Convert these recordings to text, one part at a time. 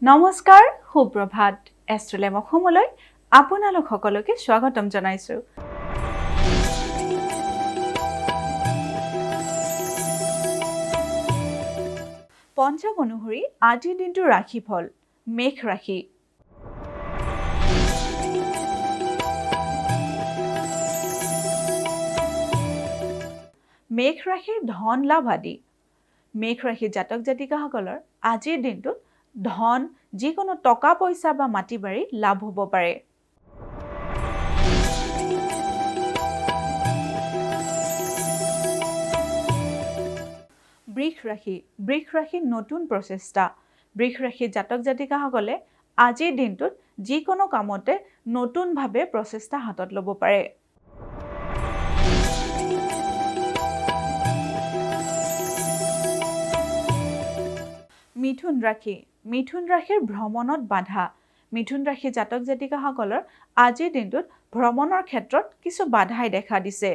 নমস্কাৰ সুপ্ৰভাত এষ্ট্ৰলেম অসমলৈ আপোনালোক সকলোকে স্বাগতম জনাইছো পঞ্চাং অনুসৰি আজিৰ দিনটো ৰাশিফল মেঘ ৰাশি মেঘ ৰাশিৰ ধন লাভ আদি মেঘ ৰাশিৰ জাতক জাতিকাসকলৰ আজিৰ দিনটোত ধন যিকোনো টকা পইচা বা মাটি বাৰী লাভ হ'ব পাৰে বৃষ ৰাশি নতুন প্ৰচেষ্টা বৃষ ৰাশিৰ জাতক জাতিকাসকলে আজিৰ দিনটোত যিকোনো কামতে নতুনভাৱে প্ৰচেষ্টা হাতত ল'ব পাৰে মিথুন ৰাশিৰ ভ্ৰমণত বাধা মিথুন ৰাশিৰ জাতক জাতিকাসকলৰ আজিৰ দিনটোত ভ্ৰমণৰ ক্ষেত্ৰত কিছু বাধাই দেখা দিছে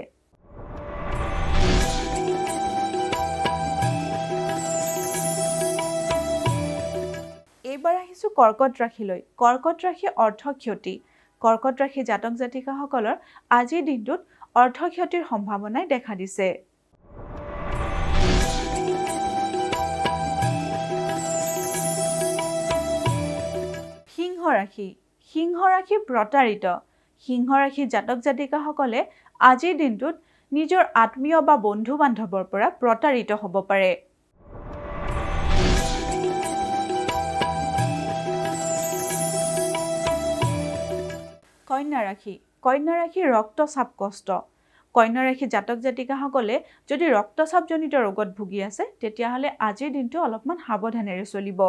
এইবাৰ আহিছো কৰ্কট ৰাশিলৈ কৰ্কট ৰাশি অৰ্থ ক্ষতি কৰ্কট ৰাশিৰ জাতক জাতিকাসকলৰ আজিৰ দিনটোত অৰ্থ ক্ষতিৰ সম্ভাৱনাই দেখা দিছে সিংহ ৰাশি প্ৰতাৰিত সিংহ ৰাশিৰ জাতক জাতিকাসকলে আজিৰ দিনটোত নিজৰ আত্মীয় বা বন্ধু বান্ধৱৰ পৰা প্ৰতাৰিত হ'ব পাৰে কন্যা ৰাশি ৰক্তচাপ কষ্ট কন্যা ৰাশিৰ জাতক জাতিকাসকলে যদি ৰক্তচাপজনিত ৰোগত ভুগি আছে তেতিয়াহ'লে আজিৰ দিনটো অলপমান সাৱধানেৰে চলিব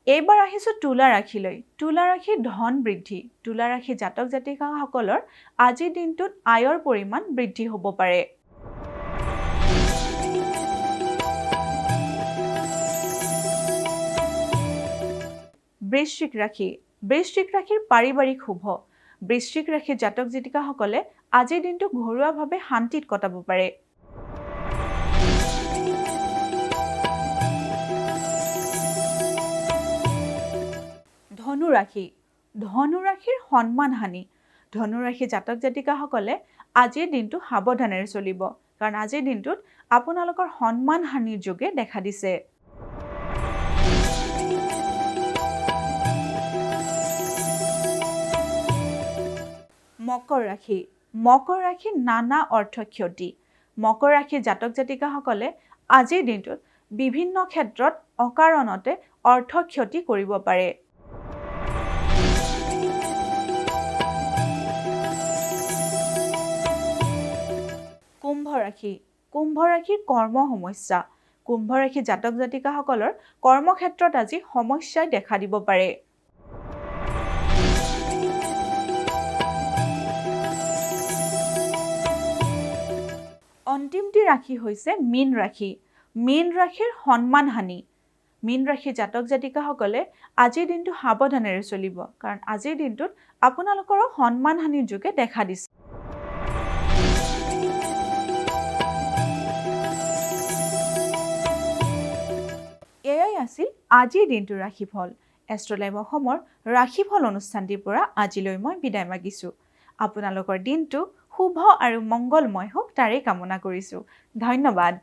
এইবাৰ আহিছো তুলা ৰাশিলৈ তুলা ৰাশিৰ ধন বৃদ্ধি তুলা ৰাশিৰ জাতক জাতিকাসকলৰ আজিৰ দিনটোত আয়ৰ পৰিমাণ বৃদ্ধি হ'ব পাৰে বৃশ্চিক ৰাশিৰ পাৰিবাৰিক শুভ বৃশ্চিক ৰাশিৰ জাতক জাতিকাসকলে আজিৰ দিনটো ঘৰুৱাভাৱে শান্তিত কটাব পাৰে ধনু ৰাশিৰ সন্মান হানি ধনু ৰাশিৰ জাতক জাতিকাসকলে আজিৰ দিনটো সাৱধানেৰে চলিব কাৰণ আজিৰ দিনটোত আপোনালোকৰ সন্মান হানিৰ যোগে দেখা দিছে মকৰ ৰাশি নানা অৰ্থ ক্ষতি মকৰ ৰাশিৰ জাতক জাতিকাসকলে আজিৰ দিনটোত বিভিন্ন ক্ষেত্ৰত অকাৰণতে অৰ্থ ক্ষতি কৰিব পাৰে কুম্ভ ৰাশিৰ কৰ্ম সমস্যা কুম্ভ ৰাশিৰ জাতক জাতিকাসকলৰ কৰ্মক্ষেত্ৰত আজি সমস্যাই দেখা দিব পাৰে অন্তিমটি ৰাশি হৈছে মীন ৰাশিৰ সন্মান হানি মীন ৰাশিৰ জাতক জাতিকাসকলে আজিৰ দিনটো সাৱধানেৰে চলিব কাৰণ আজিৰ দিনটোত আপোনালোকৰো সন্মান হানিৰ যোগে দেখা দিছে এয়াই আছিল আজিৰ দিনটোৰ ৰাশিফল এষ্ট্ৰলাইভ অসমৰ ৰাশিফল অনুষ্ঠানটিৰ পৰা আজিলৈ মই বিদায় মাগিছোঁ আপোনালোকৰ দিনটো শুভ আৰু মংগলময় হওক তাৰেই কামনা কৰিছোঁ ধন্যবাদ